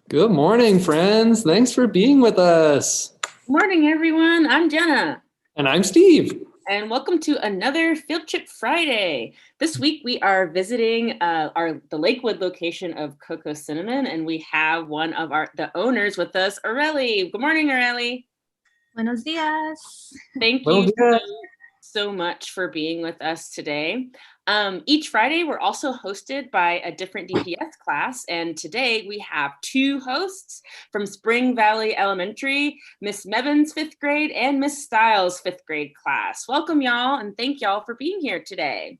Good morning, friends. Thanks for being with us. Morning, everyone. I'm Jenna. And I'm Steve. And welcome to another Field Trip Friday. This week we are visiting the Lakewood location of Cocoa Cinnamon, and we have one of the owners with us, Aurelie. Good morning, Aurelie. Buenos dias. Thank you so much for being with us today. Each Friday, we're also hosted by a different DPS class, and today we have two hosts from Spring Valley Elementary, Miss Mevin's 5th grade and Miss Stiles' 5th grade class. Welcome, y'all, and thank y'all for being here today.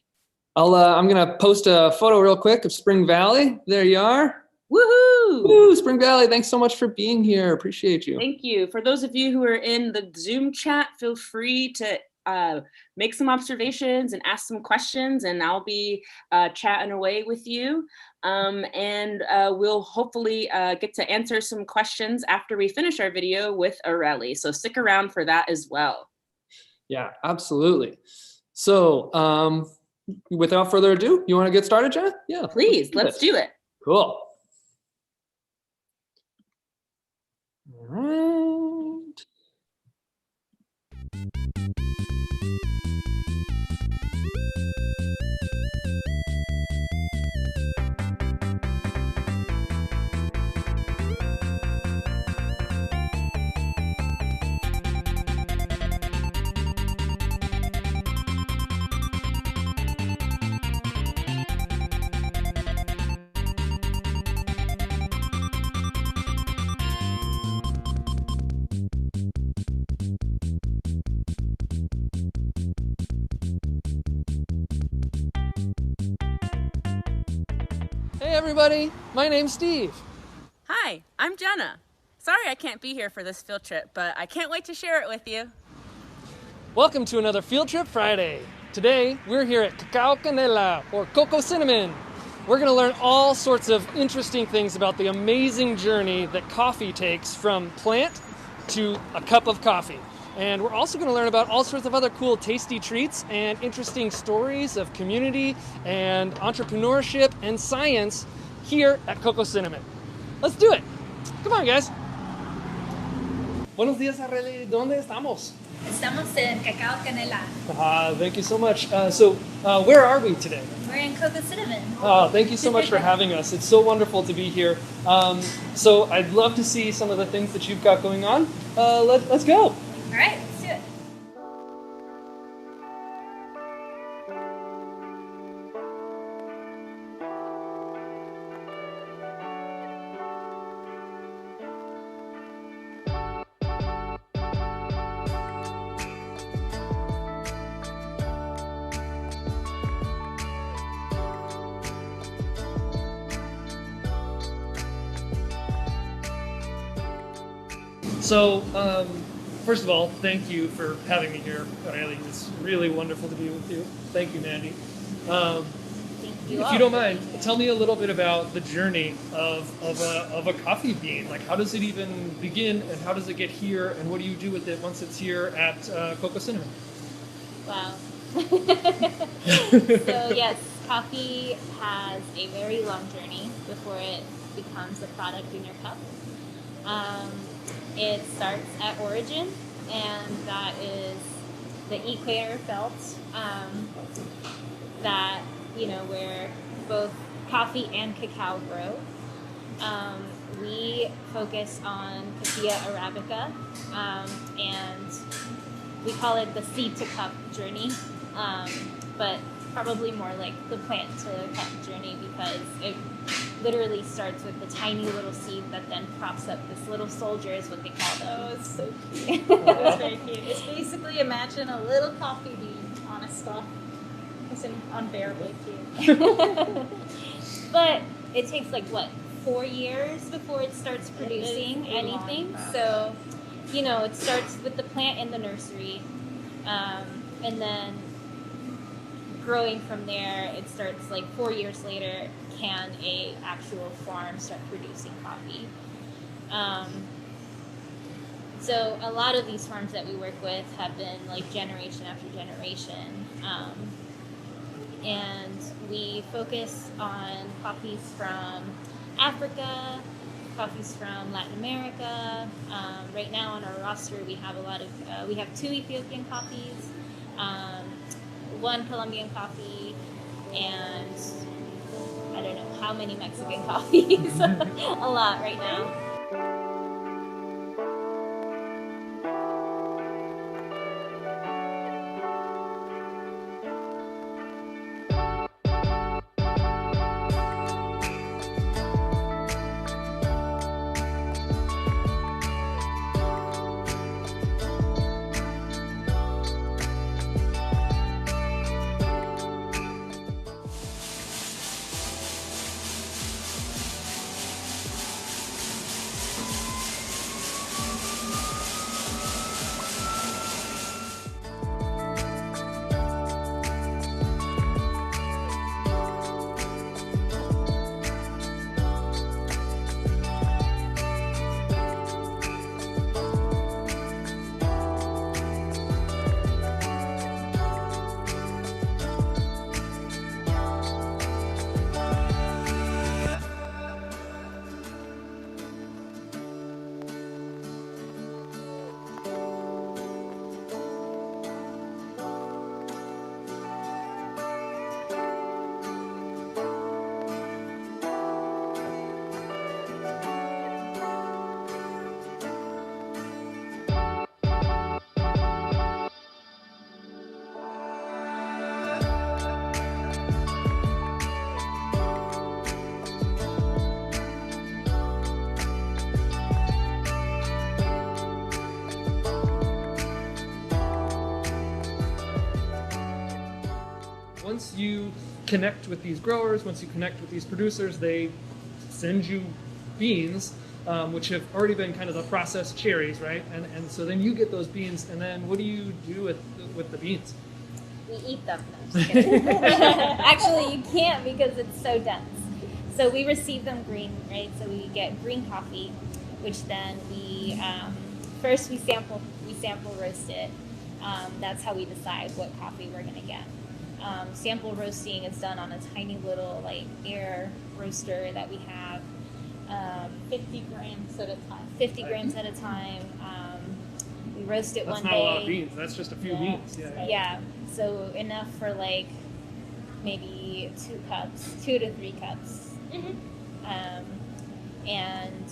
I'm gonna post a photo real quick of Spring Valley. There you are. Woohoo! Woo, Spring Valley, thanks so much for being here. Appreciate you. Thank you. For those of you who are in the Zoom chat, feel free to make some observations and ask some questions, and I'll be chatting away with you. We'll hopefully get to answer some questions after we finish our video with Aurelie. So stick around for that as well. Yeah, absolutely. So without further ado, you want to get started, Jenna? Yeah. Please, let's do it. Cool. All right. Hey everybody, my name's Steve. Hi, I'm Jenna. Sorry I can't be here for this field trip, but I can't wait to share it with you. Welcome to another Field Trip Friday. Today, we're here at Cacao Canela, or Cocoa Cinnamon. We're gonna learn all sorts of interesting things about the amazing journey that coffee takes from plant to a cup of coffee. And we're also gonna learn about all sorts of other cool tasty treats and interesting stories of community and entrepreneurship and science here at Cocoa Cinnamon. Let's do it. Come on, guys. Buenos días, Aurelie. ¿Dónde estamos? Estamos en Cacao Canela. Thank you so much. Where are we today? We're in Cocoa Cinnamon. Thank you so much for having us. It's so wonderful to be here. So I'd love to see some of the things that you've got going on. Let's go. All right, let's do it. So, first of all, thank you for having me here, Aurelie. It's really wonderful to be with you. Thank you, Mandy. Thank you If you don't mind, tell me a little bit about the journey of a coffee bean. Like, how does it even begin, and how does it get here, and what do you do with it once it's here at Cocoa Cinnamon? Wow. So yes, coffee has a very long journey before it becomes a product in your cup. It starts at origin, and that is the equator belt, that, where both coffee and cacao grow. We focus on Café Arabica, and we call it the seed to cup journey, but probably more like the plant to cup journey, because it literally starts with the tiny little seed that then props up this little soldier, is what they call them. Oh, it's so cute. It's very cute. It's basically, imagine a little coffee bean on a stalk. It's unbearably cute. But it takes 4 years before it starts producing anything. So, it starts with the plant in the nursery, and then growing from there. It starts 4 years later. Can a actual farm start producing coffee? So a lot of these farms that we work with have been generation after generation. And we focus on coffees from Africa, coffees from Latin America. Right now on our roster, we have we have 2 Ethiopian coffees, 1 Colombian coffee, and I don't know how many Mexican coffees. A lot right now. Once you connect with these growers, once you connect with these producers, they send you beans, which have already been kind of the processed cherries, right? And so then you get those beans, and then what do you do with the beans? We eat them. No, just kidding. Actually, you can't because it's so dense. So we receive them green, right? So we get green coffee, which then we first we sample roast it. That's how we decide what coffee we're gonna get. Sample roasting is done on a tiny little air roaster that we have. 50 grams at a time. 50 grams at a time. We roast it That's one not day. a lot of beans. That's just a few beans. Yeah. So enough for maybe 2 to 3 cups. And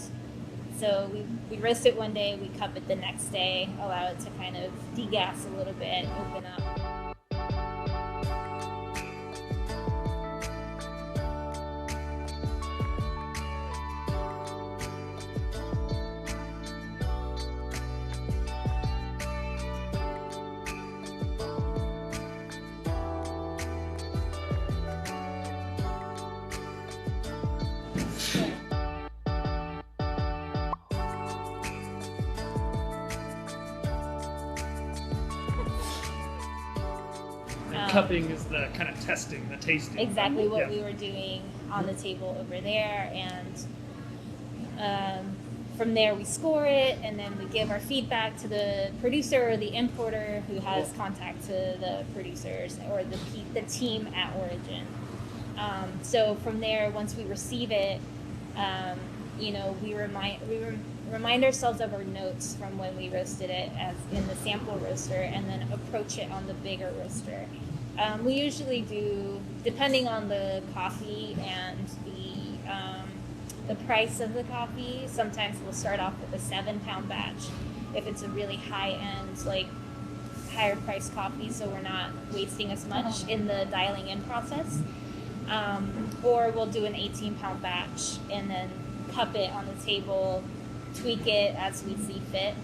so we roast it one day, we cup it the next day, allow it to kind of degas a little bit, open up. Cupping is the kind of testing, the tasting. Exactly what we were doing on the table over there, and from there we score it, and then we give our feedback to the producer or the importer who has contact to the producers or the team at origin. So from there, once we receive it, we remind ourselves of our notes from when we roasted it as in the sample roaster, and then approach it on the bigger roaster. We usually do, depending on the coffee and the price of the coffee, sometimes we'll start off with a 7-pound batch if it's a really high-end, higher priced coffee, so we're not wasting as much in the dialing in process. Or we'll do an 18-pound batch and then cup it on the table, tweak it as we see fit.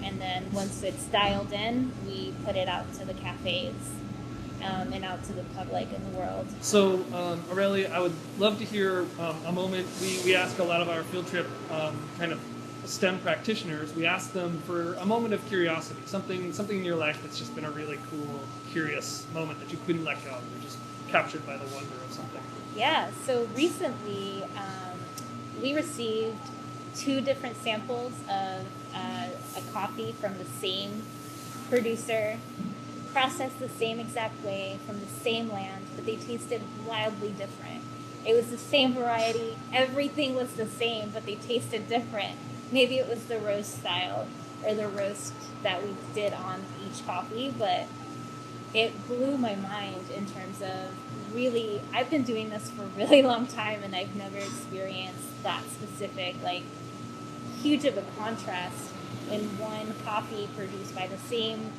And then once it's dialed in, we put it out to the cafes and out to the public in the world. So, Aurelia, I would love to hear a moment. We ask a lot of our field trip kind of STEM practitioners. We ask them for a moment of curiosity, something in your life that's just been a really cool, curious moment that you couldn't let go. You're just captured by the wonder of something. Yeah. So recently, we received 2 different samples of a coffee from the same producer, processed the same exact way from the same land, but they tasted wildly different. It was the same variety. Everything was the same, but they tasted different. Maybe it was the roast style or the roast that we did on each coffee, but it blew my mind in terms of really, I've been doing this for a really long time and I've never experienced that specific, like, huge of a contrast in one coffee produced by the same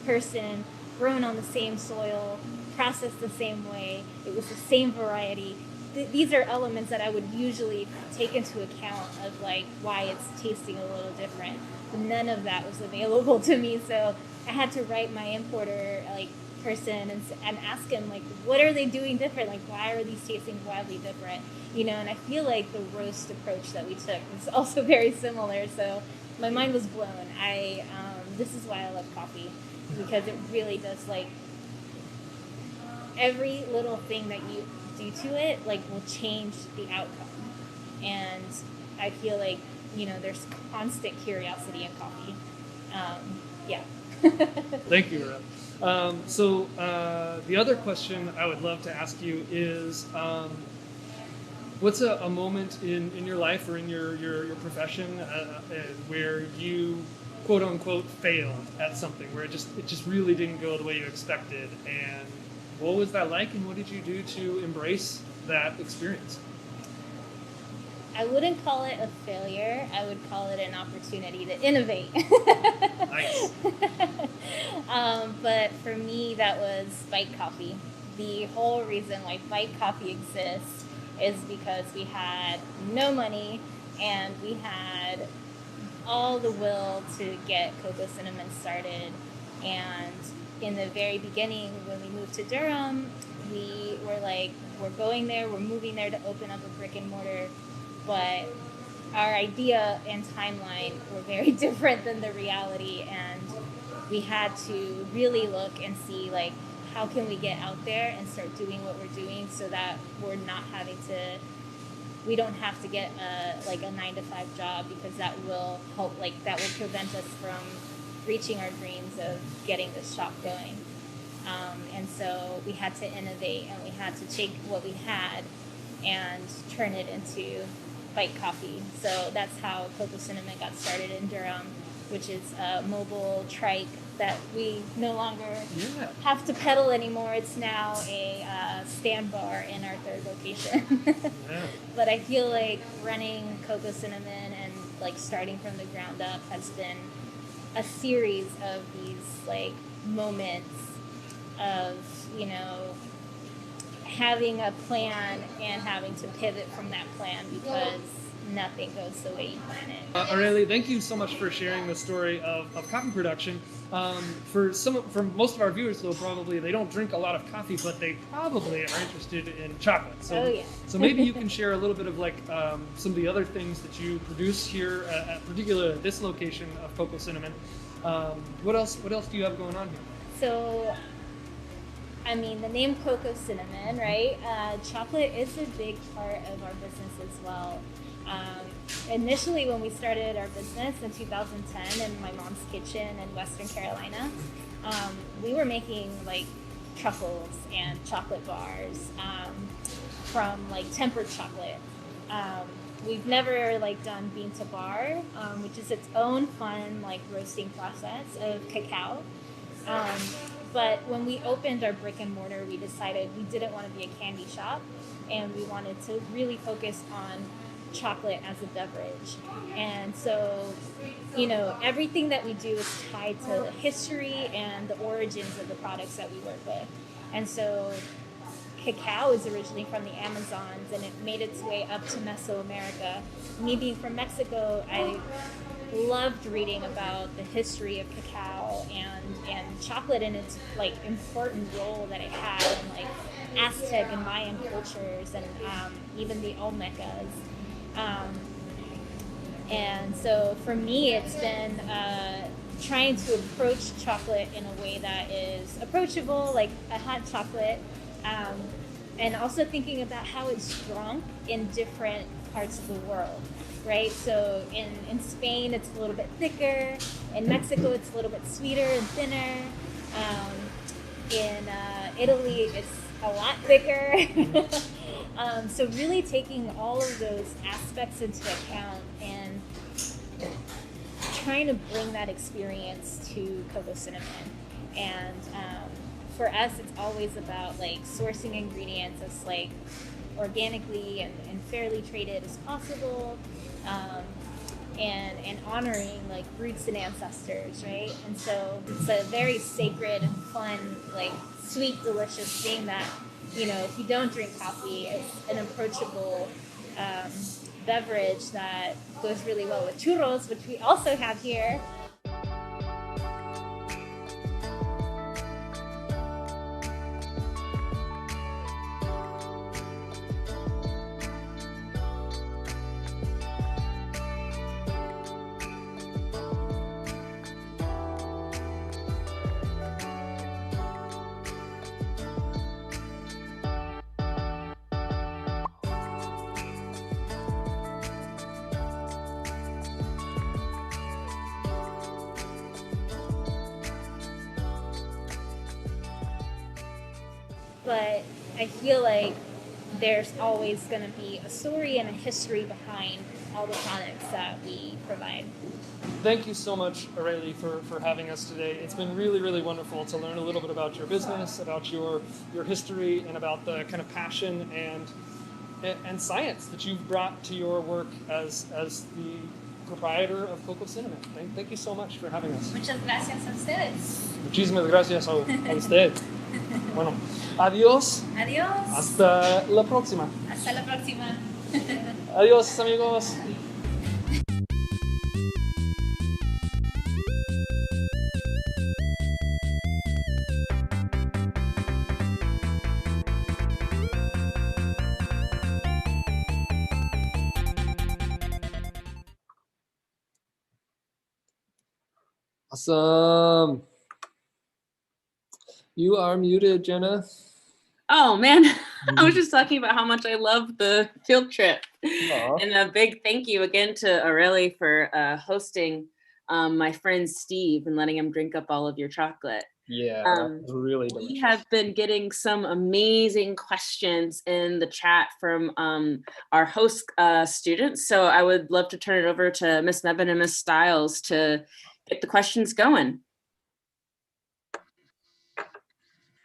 person, grown on the same soil, processed the same way. It was the same variety. These are elements that I would usually take into account of like why it's tasting a little different. But none of that was available to me, so I had to write my importer like person and ask him like, what are they doing different? Like, why are these tasting wildly different? You know, and I feel like the roast approach that we took was also very similar. So my mind was blown. This is why I love coffee, because it really does, like, every little thing that you do to it, like, will change the outcome. And I feel like, you know, there's constant curiosity in coffee. Yeah. Thank you, Reb. So the other question I would love to ask you is, what's a moment in your life or in your profession where you quote unquote failed at something, where it just really didn't go the way you expected, and what was that like, and what did you do to embrace that experience? I wouldn't call it a failure. I would call it an opportunity to innovate. Nice. But for me, that was Bite Coffee. The whole reason why Bite Coffee exists is because we had no money and we had all the will to get Cocoa Cinnamon started. And in the very beginning, when we moved to Durham, we were like, we're going there, we're moving there to open up a brick and mortar. But our idea and timeline were very different than the reality, and we had to really look and see, like, how can we get out there and start doing what we're doing so that we're not having to, we don't have to get a 9-to-5 job, because that will help, like, that will prevent us from reaching our dreams of getting this shop going. And so we had to innovate, and we had to take what we had and turn it into Bite Coffee. So that's how Cocoa Cinnamon got started in Durham, which is a mobile trike that we no longer have to pedal anymore. It's now a stand bar in our third location. But I feel like running Cocoa Cinnamon and like starting from the ground up has been a series of these like moments of, you know, having a plan and having to pivot from that plan because nothing goes the way you plan it. Aurelie, thank you so much for sharing the story of coffee production. For most of our viewers, though, probably they don't drink a lot of coffee, but they probably are interested in chocolate. So, so maybe you can share a little bit of like some of the other things that you produce here, at particularly this location of Cocoa Cinnamon. What else do you have going on here? So, I mean, the name Cocoa Cinnamon, right? Chocolate is a big part of our business as well. Initially, when we started our business in 2010 in my mom's kitchen in Western Carolina, we were making like truffles and chocolate bars from like tempered chocolate. We've never like done bean to bar, which is its own fun like roasting process of cacao. But when we opened our brick and mortar, we decided we didn't want to be a candy shop, and we wanted to really focus on chocolate as a beverage. And so, you know, everything that we do is tied to history and the origins of the products that we work with. And so cacao is originally from the Amazons, and it made its way up to Mesoamerica. Me being from Mexico, I loved reading about the history of cacao and chocolate and its like important role that it had in like Aztec and Mayan cultures, and even the Olmecas. And so for me, it's been trying to approach chocolate in a way that is approachable, like a hot chocolate, and also thinking about how it's drunk in different parts of the world, right? So in Spain, it's a little bit thicker. In Mexico, it's a little bit sweeter and thinner. In Italy, it's a lot thicker. So really taking all of those aspects into account and trying to bring that experience to Cocoa Cinnamon. And for us, it's always about like sourcing ingredients as like organically and fairly traded as possible, and honoring like roots and ancestors, right? And so it's a very sacred and fun, like sweet, delicious thing that, you know, if you don't drink coffee, it's an approachable beverage that goes really well with churros, which we also have here. But I feel like there's always going to be a story and a history behind all the products that we provide. Thank you so much, Aurelie, for having us today. It's been really, really wonderful to learn a little bit about your business, about your history, and about the kind of passion and science that you've brought to your work as the proprietor of Cocoa Cinnamon. Thank you so much for having us. Muchas gracias a ustedes. Muchísimas gracias a usted. Bueno, adiós. Adiós. Hasta la próxima. Hasta la próxima. Adiós, amigos. Awesome. You are muted, Jenna. Oh man, I was just talking about how much I love the field trip. Aww. And a big thank you again to Aurelie for hosting my friend Steve and letting him drink up all of your chocolate. Yeah, that was really delicious. We have been getting some amazing questions in the chat from our host students. So I would love to turn it over to Miss Nevin and Miss Stiles to get the questions going.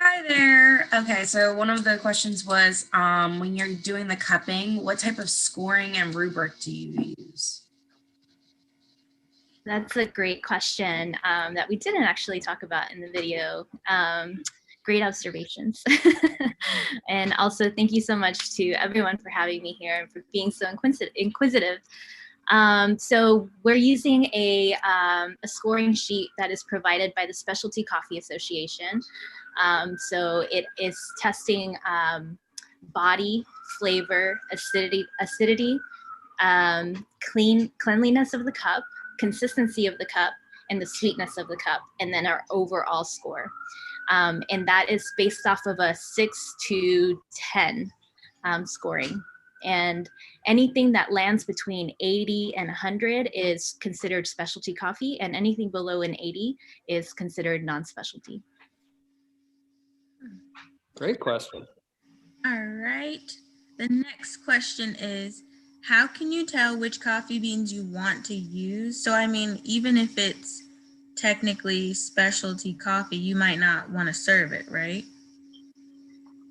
Hi there. Okay, so one of the questions was, when you're doing the cupping, what type of scoring and rubric do you use? That's a great question that we didn't actually talk about in the video. Great observations. And also thank you so much to everyone for having me here and for being so inquisitive. So we're using a scoring sheet that is provided by the Specialty Coffee Association. So it is testing body, flavor, acidity, cleanliness of the cup, consistency of the cup, and the sweetness of the cup, and then our overall score. And that is based off of a 6 to 10 scoring. And anything that lands between 80 and 100 is considered specialty coffee, and anything below an 80 is considered non-specialty. Great question. All right. The next question is, how can you tell which coffee beans you want to use? So, I mean, even if it's technically specialty coffee, you might not want to serve it, right?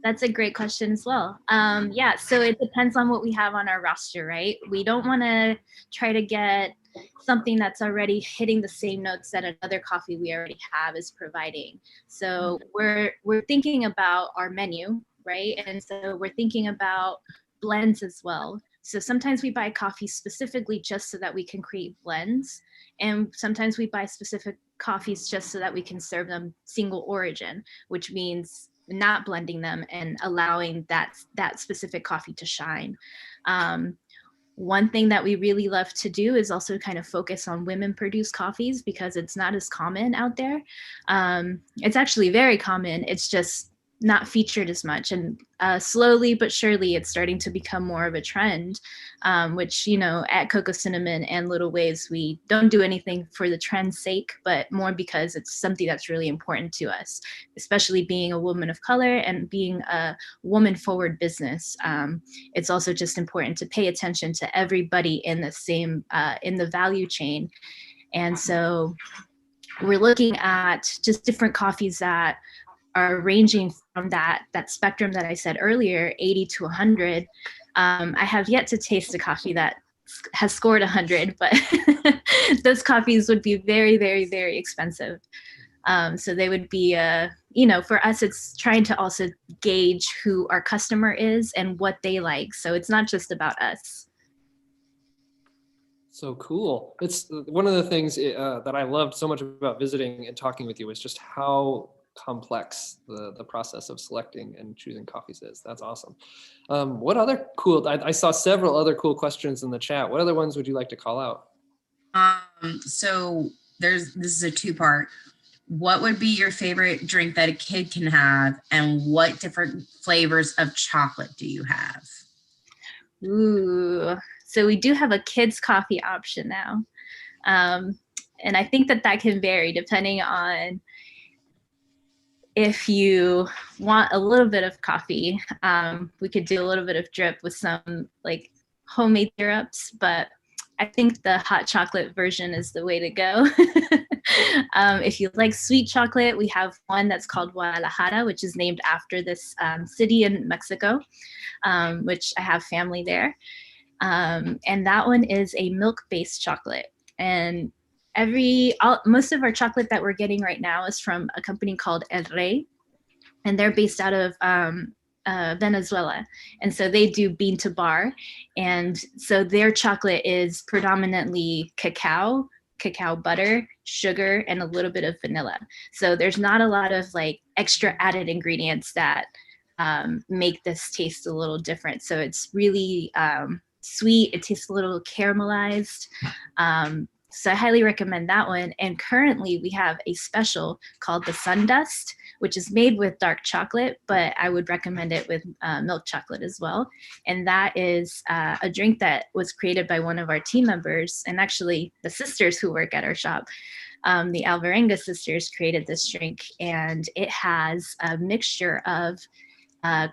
That's a great question as well. Yeah, so it depends on what we have on our roster, right? We don't want to try to get something that's already hitting the same notes that another coffee we already have is providing. So we're thinking about our menu, right? And so we're thinking about blends as well. So sometimes we buy coffee specifically just so that we can create blends. And sometimes we buy specific coffees just so that we can serve them single origin, which means not blending them and allowing that specific coffee to shine. One thing that we really love to do is also kind of focus on women produced coffees because it's not as common out there. It's actually very common. It's just not featured as much, and slowly but surely it's starting to become more of a trend, which, you know, at Cocoa Cinnamon and Little Waves, we don't do anything for the trend's sake, but more because it's something that's really important to us, especially being a woman of color and being a woman forward business. It's also just important to pay attention to everybody in the same in the value chain. And so we're looking at just different coffees that are ranging from that spectrum that I said earlier, 80 to 100. I have yet to taste a coffee that has scored 100, but those coffees would be very, very, very expensive. So they would be, you know, for us, it's trying to also gauge who our customer is and what they like. So it's not just about us. So cool. It's one of the things that I loved so much about visiting and talking with you was just how complex the process of selecting and choosing coffees is. That's awesome. What other cool, I saw several other cool questions in the chat. What other ones would you like to call out? So this is a two-part. What would be your favorite drink that a kid can have, and what different flavors of chocolate do you have? Ooh, so we do have a kids coffee option now. And I think that can vary depending on if you want a little bit of coffee. We could do a little bit of drip with some like homemade syrups, but I think the hot chocolate version is the way to go. If you like sweet chocolate, we have one that's called Guadalajara, which is named after this city in Mexico, which I have family there. And that one is a milk-based chocolate. And most of our chocolate that we're getting right now is from a company called El Rey, and they're based out of Venezuela. And so they do bean to bar. And so their chocolate is predominantly cacao butter, sugar, and a little bit of vanilla. So there's not a lot of like extra added ingredients that make this taste a little different. So it's really sweet. It tastes a little caramelized. So I highly recommend that one. And currently we have a special called the Sun Dust, which is made with dark chocolate, but I would recommend it with milk chocolate as well. And that is a drink that was created by one of our team members, and actually the sisters who work at our shop. The Alvarenga sisters created this drink, and it has a mixture of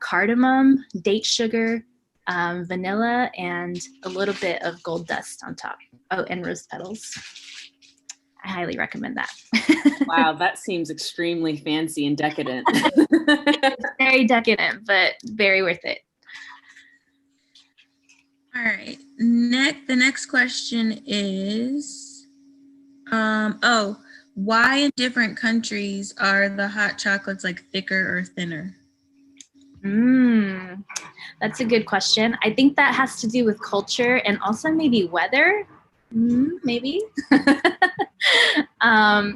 cardamom, date sugar, vanilla, and a little bit of gold dust on top. Oh, and rose petals. I highly recommend that. Wow, that seems extremely fancy and decadent. It's very decadent, but very worth it. All right. The next question is, why in different countries are the hot chocolates like thicker or thinner? That's a good question. I think that has to do with culture and also maybe weather. Maybe. I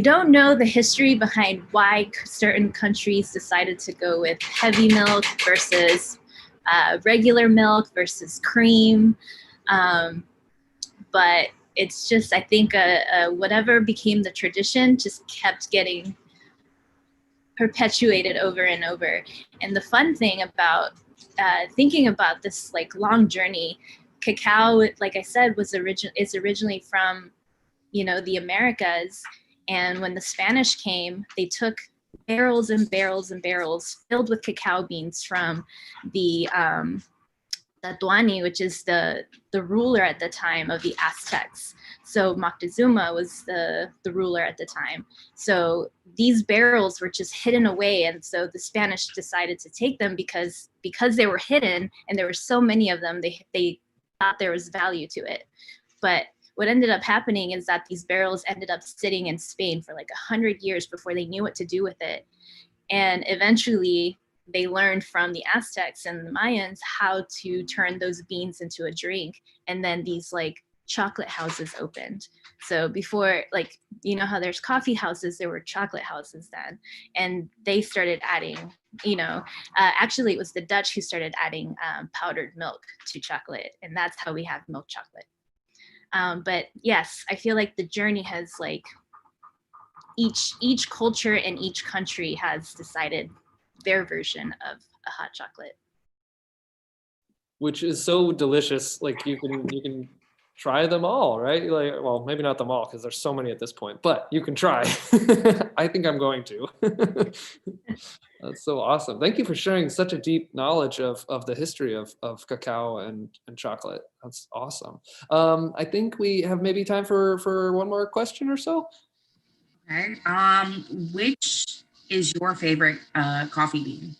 don't know the history behind why certain countries decided to go with heavy milk versus regular milk versus cream. But it's just, I think whatever became the tradition just kept getting perpetuated over and over. And the fun thing about thinking about this like long journey, cacao, like I said, is originally from, you know, the Americas. And when the Spanish came, they took barrels and barrels and barrels filled with cacao beans from the Tlatoani, which is the ruler at the time of the Aztecs. So Moctezuma was the ruler at the time. So these barrels were just hidden away, and so the Spanish decided to take them because they were hidden and there were so many of them. They thought there was value to it. But what ended up happening is that these barrels ended up sitting in Spain for like 100 years before they knew what to do with it. And eventually they learned from the Aztecs and the Mayans how to turn those beans into a drink. And then these like chocolate houses opened. So before, like, you know how there's coffee houses, there were chocolate houses then. And they started adding, you know, actually it was the Dutch who started adding powdered milk to chocolate. And that's how we have milk chocolate. But yes, I feel like the journey has like each culture and each country has decided their version of a hot chocolate. Which is so delicious. Like you can try them all, right? Like, well, maybe not them all because there's so many at this point, but you can try. I think I'm going to. That's so awesome. Thank you for sharing such a deep knowledge of the history of cacao and chocolate. That's awesome. I think we have maybe time for one more question or so. Okay. Which is your favorite coffee bean?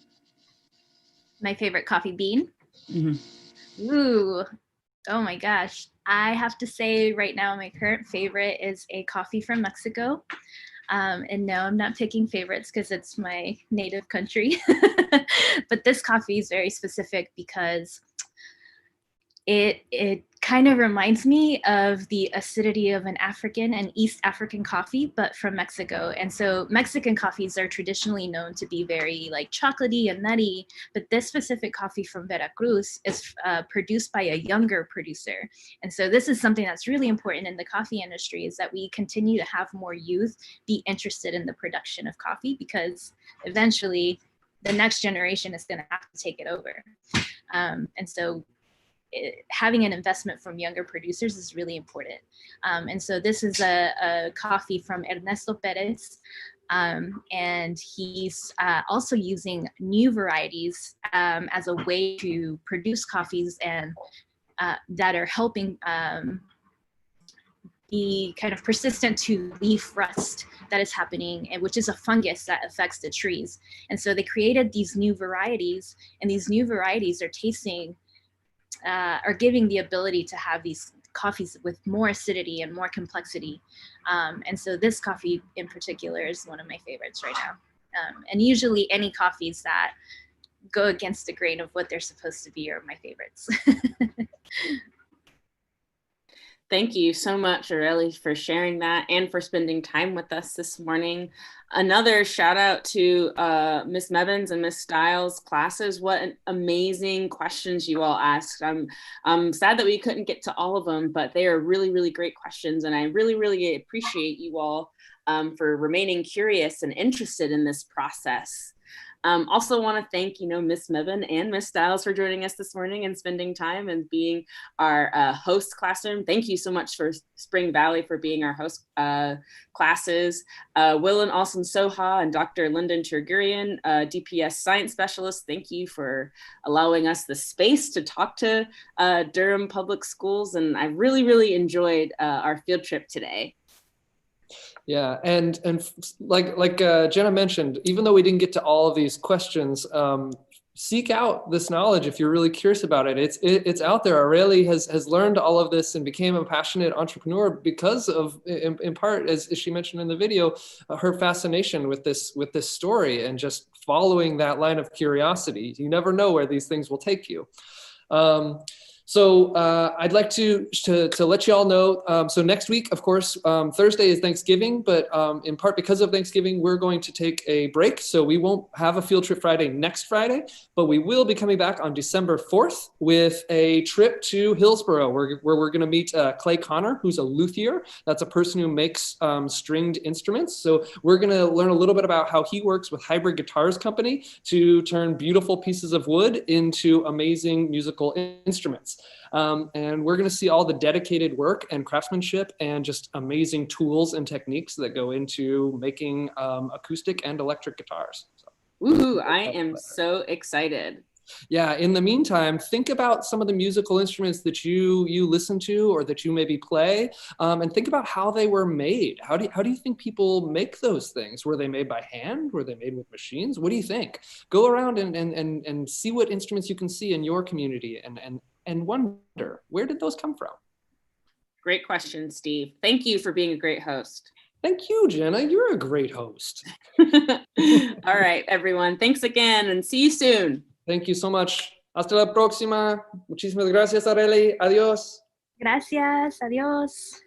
My favorite coffee bean? Mm-hmm. Ooh, oh my gosh. I have to say right now my current favorite is a coffee from Mexico. And no, I'm not picking favorites because it's my native country. But this coffee is very specific because it kind of reminds me of the acidity of an African and East African coffee, but from Mexico. And so Mexican coffees are traditionally known to be very like chocolatey and nutty, but this specific coffee from Veracruz is produced by a younger producer. And so this is something that's really important in the coffee industry, is that we continue to have more youth be interested in the production of coffee, because eventually the next generation is going to have to take it over. And so having an investment from younger producers is really important. And so this is a coffee from Ernesto Perez. And he's also using new varieties as a way to produce coffees and that are helping be kind of persistent to leaf rust that is happening, and which is a fungus that affects the trees. And so they created these new varieties, and these new varieties are tasting are giving the ability to have these coffees with more acidity and more complexity. And so this coffee in particular is one of my favorites right now. And usually any coffees that go against the grain of what they're supposed to be are my favorites. Thank you so much, Aurelie, for sharing that and for spending time with us this morning. Another shout out to Miss Mevans and Miss Stiles' classes. What an amazing questions you all asked. I'm sad that we couldn't get to all of them, but they are really, really great questions. And I really, really appreciate you all for remaining curious and interested in this process. Also want to thank, Miss Mevin and Miss Stiles for joining us this morning and spending time and being our host classroom. Thank you so much for Spring Valley for being our host classes. Will and Austin Soha and Dr. Lyndon Turgurian, DPS science specialist. Thank you for allowing us the space to talk to Durham Public Schools. And I really, really enjoyed our field trip today. Yeah, and like Jenna mentioned, even though we didn't get to all of these questions, seek out this knowledge if you're really curious about it. It's out there. Aurelie has learned all of this and became a passionate entrepreneur because of, in part, as she mentioned in the video, her fascination with this story and just following that line of curiosity. You never know where these things will take you. So I'd like to let you all know, so next week, of course, Thursday is Thanksgiving, but in part because of Thanksgiving, we're going to take a break. So we won't have a Field Trip Friday next Friday, but we will be coming back on December 4th with a trip to Hillsborough, where we're going to meet Clay Connor, who's a luthier. That's a person who makes stringed instruments. So we're going to learn a little bit about how he works with Hybrid Guitars Company to turn beautiful pieces of wood into amazing musical instruments. And we're going to see all the dedicated work and craftsmanship and just amazing tools and techniques that go into making acoustic and electric guitars. So, woohoo, I am so excited. Yeah, in the meantime, think about some of the musical instruments that you listen to or that you maybe play, and think about how they were made. How do you think people make those things? Were they made by hand? Were they made with machines? What do you think? Go around and see what instruments you can see in your community and wonder, where did those come from? Great question, Steve. Thank you for being a great host. Thank you, Jenna. You're a great host. All right, everyone. Thanks again and see you soon. Thank you so much. Hasta la próxima. Muchísimas gracias, Aurelie. Adiós. Gracias. Adiós.